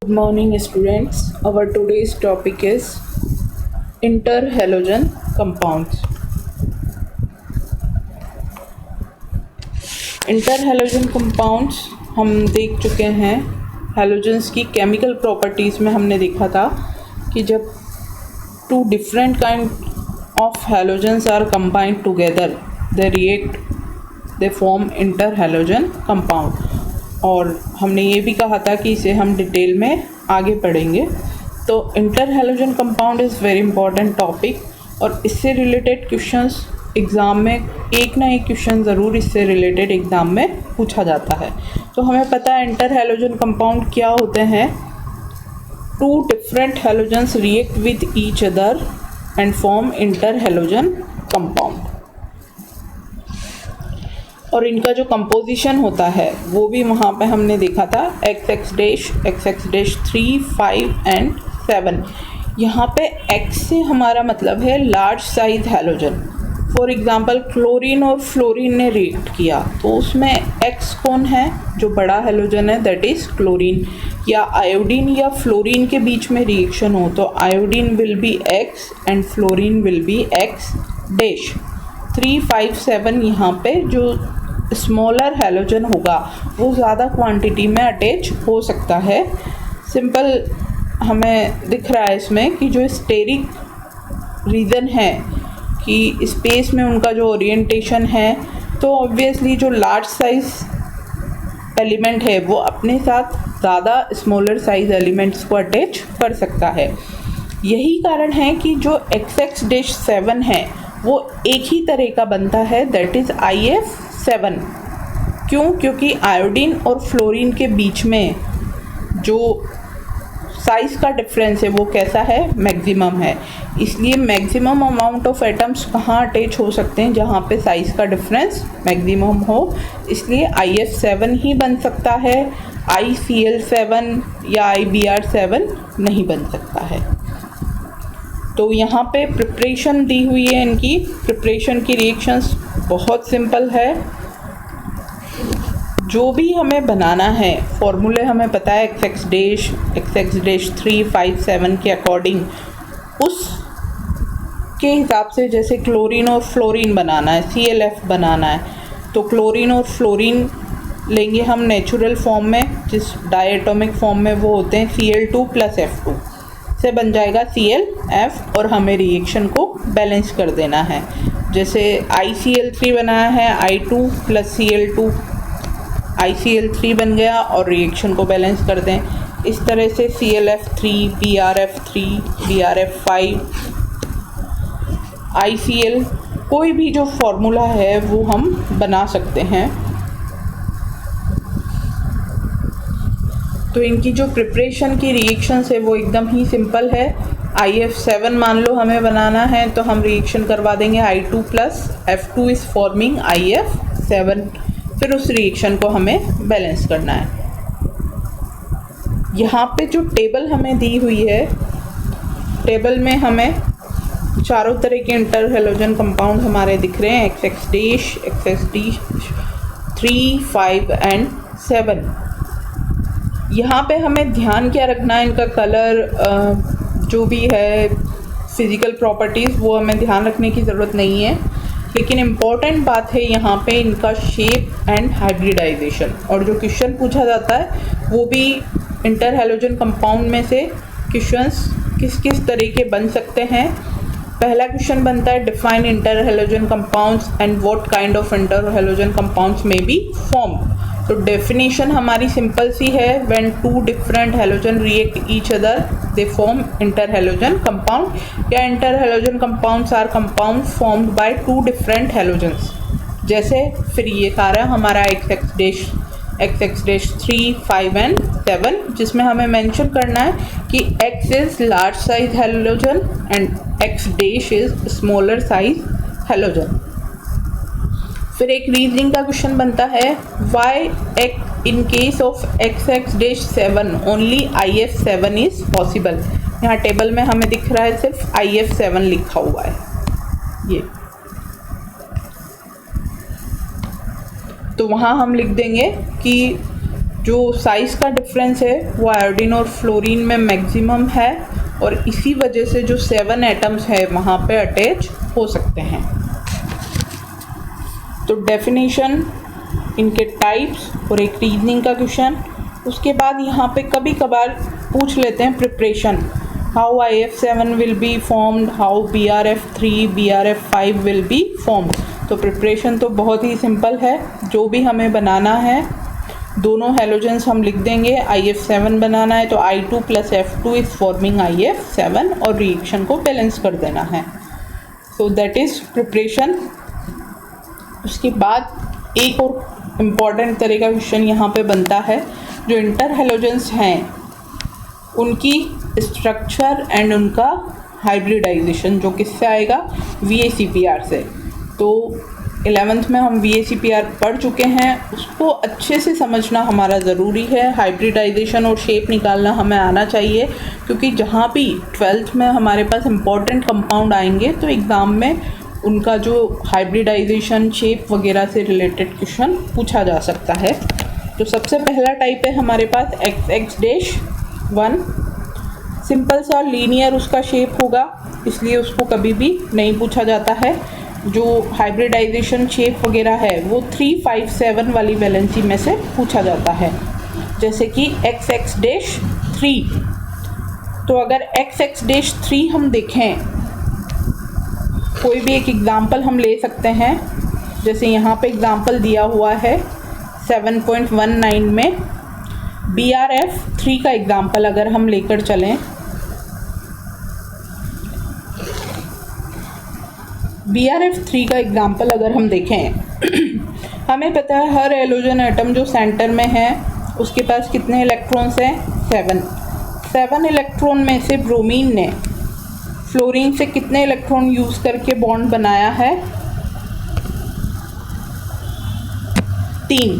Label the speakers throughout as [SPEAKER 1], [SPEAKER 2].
[SPEAKER 1] Good morning students. Our today's topic is interhalogen compounds. Interhalogen compounds हम देख चुके हैं। हैलोजेंस की केमिकल प्रॉपर्टीज़ में हमने देखा था कि जब two different kind of halogens are combined together they react, they form interhalogen compound. और हमने ये भी कहा था कि इसे हम डिटेल में आगे पढ़ेंगे। तो interhalogen compound is very important topic और इससे रिलेटेड क्वेश्चंस एग्ज़ाम में एक ना एक क्वेश्चन ज़रूर इससे रिलेटेड एग्ज़ाम में पूछा जाता है। तो हमें पता है इंटरहैलोजन कंपाउंड क्या होते हैं। Two different halogens react with each other and form interhalogen compound. और इनका जो कंपोजिशन होता है वो भी वहाँ पे हमने देखा था XX-3, 5 एंड 7। यहाँ पे X से हमारा मतलब है large size halogen. For example chlorine और फ्लोरीन ने रिएक्ट किया तो उसमें X कौन है, जो बड़ा हैलोजन है, दैट इज़ क्लोरीन। या आयोडीन या फ्लोरीन के बीच में रिएक्शन हो तो iodine will be X and fluorine will be X dash. 3, 5, 7 यहाँ पे जो स्मॉलर हैलोजन होगा वो ज़्यादा क्वांटिटी में अटैच हो सकता है। सिंपल हमें दिख रहा है इसमें कि जो स्टेरिक रीज़न है कि स्पेस में उनका जो ओरिएंटेशन है, तो ऑब्वियसली जो लार्ज साइज एलिमेंट है वो अपने साथ ज़्यादा स्मॉलर साइज एलिमेंट्स को अटैच कर सकता है। यही कारण है कि जो XX-7 है वो एक ही तरह का बनता है, दैट इज़ IF7। क्यों? क्योंकि आयोडीन और फ्लोरीन के बीच में जो साइज़ का डिफरेंस है वो कैसा है, मैक्सिमम है। इसलिए मैक्सिमम अमाउंट ऑफ एटम्स कहाँ अटैच हो सकते हैं, जहाँ पे साइज़ का डिफरेंस मैक्सिमम हो। इसलिए IF7 ही बन सकता है, ICl7 या IBr7 नहीं बन सकता है। तो यहाँ पे प्रिपरेशन दी हुई है। इनकी प्रिपरेशन की रिएक्शंस बहुत सिंपल है। जो भी हमें बनाना है फॉर्मूले हमें पता है XX-3, 5, 7 के अकॉर्डिंग, उस के हिसाब से जैसे क्लोरीन और फ्लोरीन बनाना है, ClF बनाना है, तो क्लोरीन और फ्लोरीन लेंगे हम नेचुरल फॉर्म में, जिस डायटोमिक फॉर्म में वो होते हैं Cl2 + F2 से बन जाएगा ClF। और हमें रिएक्शन को बैलेंस कर देना है। जैसे ICl3 बनाया है, I2 + Cl2, ICl3 बन गया और रिएक्शन को बैलेंस कर दें। इस तरह से ClF3, BrF3, BrF5, ICl, कोई भी जो फॉर्मूला है वो हम बना सकते हैं। तो इनकी जो प्रिपरेशन की रिएक्शंस है वो एकदम ही सिंपल है। IF7 मान लो हमें बनाना है तो हम रिएक्शन करवा देंगे I2 + F2 is forming IF7। फिर उस रिएक्शन को हमें बैलेंस करना है। यहाँ पे जो टेबल हमें दी हुई है, टेबल में हमें चारों तरह के इंटरहैलोजन कंपाउंड हमारे दिख रहे हैं, XX-3, 5 एंड 7। यहाँ पे हमें ध्यान क्या रखना है, इनका कलर जो भी है, फिज़िकल प्रॉपर्टीज़, वो हमें ध्यान रखने की ज़रूरत नहीं है। लेकिन इम्पॉर्टेंट बात है यहाँ पे इनका शेप एंड हाइब्रिडाइजेशन। और जो क्वेश्चन पूछा जाता है वो भी इंटरहैलोजन कंपाउंड में से क्वेश्चंस किस किस तरह के बन सकते हैं। पहला क्वेश्चन बनता है define interhalogen compounds and what kind of interhalogen compounds may be form. तो डेफिनेशन हमारी सिंपल सी है, when two different halogen react each other they form interhalogen compound. या interhalogen compounds are compound formed by two different halogens. जैसे फिर ये सारा हमारा XX-3, 5 एंड 7, जिसमें हमें मेंशन करना है कि X is large size halogen and X dash is smaller size halogen. फिर एक रीजनिंग का क्वेश्चन बनता है, why in case of XX-7 only IF7 is possible. यहाँ टेबल में हमें दिख रहा है सिर्फ IF7 लिखा हुआ है ये। तो वहाँ हम लिख देंगे कि जो साइज़ का डिफरेंस है वो आयोडीन और फ्लोरीन में मैक्सिमम है और इसी वजह से जो 7 एटम्स है वहाँ पे अटैच हो सकते हैं। तो डेफिनेशन, इनके टाइप्स और एक रीजनिंग का क्वेश्चन। उसके बाद यहाँ पे कभी कभार पूछ लेते हैं preparation, how IF7 will be formed, how BRF3 BRF5 will be formed. तो प्रिपरेशन तो बहुत ही सिंपल है, जो भी हमें बनाना है दोनों हेलोजेंस हम लिख देंगे। IF7 बनाना है तो I2 + F2 is forming IF7 और रिएक्शन को बैलेंस कर देना है। So that is preparation. उसके बाद एक और इम्पॉर्टेंट तरह का क्वेश्चन यहाँ पे बनता है, जो इंटर हेलोजेंस हैं उनकी स्ट्रक्चर एंड उनका हाइब्रिडाइजेशन, जो किससे आएगा, VACPR से। तो 11th में हम VACPR पढ़ चुके हैं, उसको अच्छे से समझना हमारा ज़रूरी है। हाइब्रिडाइजेशन और शेप निकालना हमें आना चाहिए, क्योंकि जहाँ भी 12th में हमारे पास इम्पॉर्टेंट कंपाउंड आएंगे तो एग्ज़ाम में उनका जो हाइब्रिडाइजेशन, शेप वगैरह से रिलेटेड क्वेश्चन पूछा जा सकता है। तो सबसे पहला टाइप है हमारे पास XX-1। सिंपल सा लीनियर उसका शेप होगा, इसलिए उसको कभी भी नहीं पूछा जाता है। जो हाइब्रिडाइजेशन शेप वगैरह है वो 3, 5, 7 वाली वैलेंसी में से पूछा जाता है, जैसे कि XX-3। तो अगर XX-3 हम देखें, कोई भी एक एग्ज़ाम्पल हम ले सकते हैं, जैसे यहाँ पे एग्ज़ाम्पल दिया हुआ है 7.19 में BRF3 का एग्ज़ाम्पल अगर हम लेकर चलें, BRF3 का एग्ज़ाम्पल अगर हम देखें, हमें पता है हर हेलोजन एटम जो सेंटर में है उसके पास कितने इलेक्ट्रॉन्स हैं, 7 इलेक्ट्रॉन में से ब्रोमीन ने फ्लोरीन से कितने इलेक्ट्रॉन यूज़ करके बॉन्ड बनाया है, 3।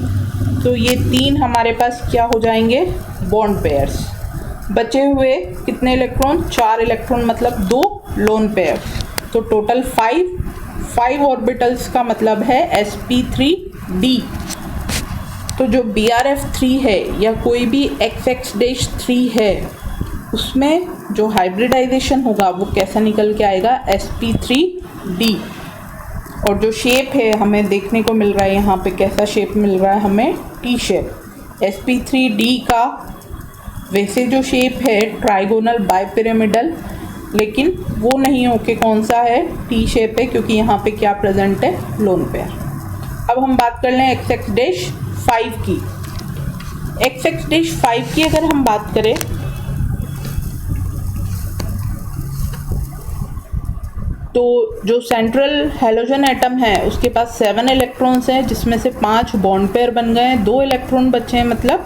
[SPEAKER 1] तो ये 3 हमारे पास क्या हो जाएंगे, बॉन्ड पेयर्स। बचे हुए कितने इलेक्ट्रॉन, 4 इलेक्ट्रॉन, मतलब 2 लोन पेयर। तो टोटल 5 ऑर्बिटल्स का मतलब है sp3d। तो जो BRF3 है या कोई भी XX-3 है, उसमें जो हाइब्रिडाइजेशन होगा वो कैसा निकल के आएगा, sp3d। और जो शेप है हमें देखने को मिल रहा है यहाँ पे, कैसा शेप मिल रहा है हमें, टी शेप। sp3d का वैसे जो शेप है ट्राइगोनल बाइपिरामिडल, लेकिन वो नहीं होके कौन सा है, टी शेप है, क्योंकि यहाँ पे क्या प्रेजेंट है, लोन पेयर। अब हम बात कर लें XX-5 की। XX-5 की अगर हम बात करें तो जो सेंट्रल हेलोजन एटम है उसके पास 7 इलेक्ट्रॉन्स हैं, जिसमें से 5 बॉन्ड पेयर बन गए हैं, 2 इलेक्ट्रॉन बचे हैं, मतलब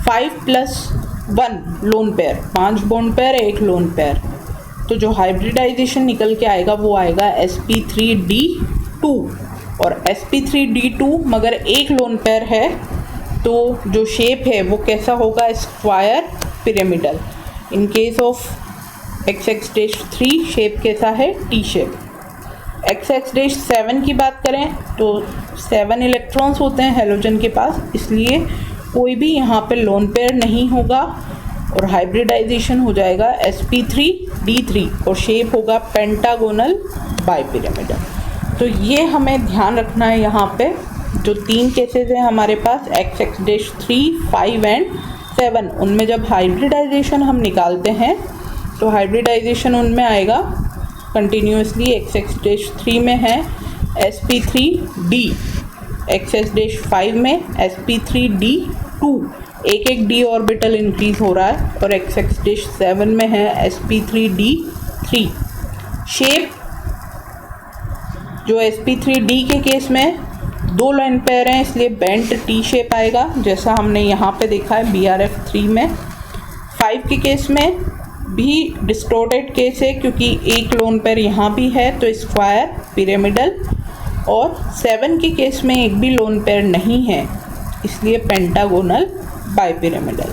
[SPEAKER 1] 5 + 1 lone pair, 5 bond pair 1 lone pair. तो जो हाइब्रिडाइजेशन निकल के आएगा वो आएगा sp3d2। और sp3d2 मगर 1 लोन पेयर है तो जो शेप है वो कैसा होगा, square pyramidal. In case of XX-3 shape कैसा है, टी शेप। XX-7 की बात करें तो 7 इलेक्ट्रॉन्स होते हैं हेलोजन के पास, इसलिए कोई भी यहाँ पे लोन पेयर नहीं होगा और हाइब्रिडाइजेशन हो जाएगा sp3d3 और शेप होगा पेंटागोनल बाइपिरामिडल। तो ये हमें ध्यान रखना है, यहाँ पे जो 3 केसेस हैं हमारे पास XX-3, 5 एंड 7, उनमें जब हाइब्रिडाइजेशन हम निकालते हैं तो हाइब्रिडाइजेशन उनमें आएगा कंटिन्यूसली। XX-3 में है sp3d, XX-5 में sp3d2, एक d ऑर्बिटल इंक्रीज हो रहा है, और XX-7 में है sp3d3। शेप जो sp3d के केस में 2 लाइन पेयर हैं, इसलिए बेंट टी शेप आएगा, जैसा हमने यहाँ पे देखा है BRF3 में। 5 के केस में भी डिस्टोर्टेड केस है, क्योंकि 1 लोन पेयर यहाँ भी है तो स्क्वायर पिरामिडल, और 7 के केस में एक भी लोन पेयर नहीं है, इसलिए पेंटागोनल बाइपिरामिडल।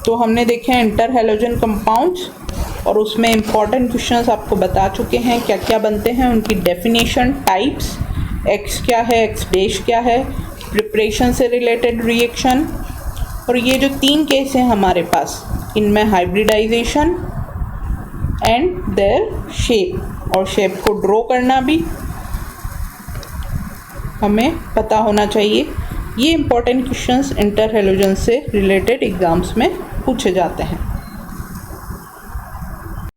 [SPEAKER 1] तो हमने देखे हैं इंटर हेलोजन कंपाउंड्स, और उसमें इम्पॉर्टेंट क्वेश्चंस आपको बता चुके हैं क्या क्या बनते हैं, उनकी डेफिनेशन, टाइप्स, X क्या है, X डैश क्या है, प्रिपरेशन से रिलेटेड रिएक्शन, और ये जो 3 केस हैं हमारे पास, इनमें हाइब्रिडाइजेशन एंड देयर शेप, और शेप को ड्रॉ करना भी हमें पता होना चाहिए। ये इंपॉर्टेंट क्वेश्चंस इंटर हैलोजन से रिलेटेड एग्जाम्स में पूछे जाते हैं।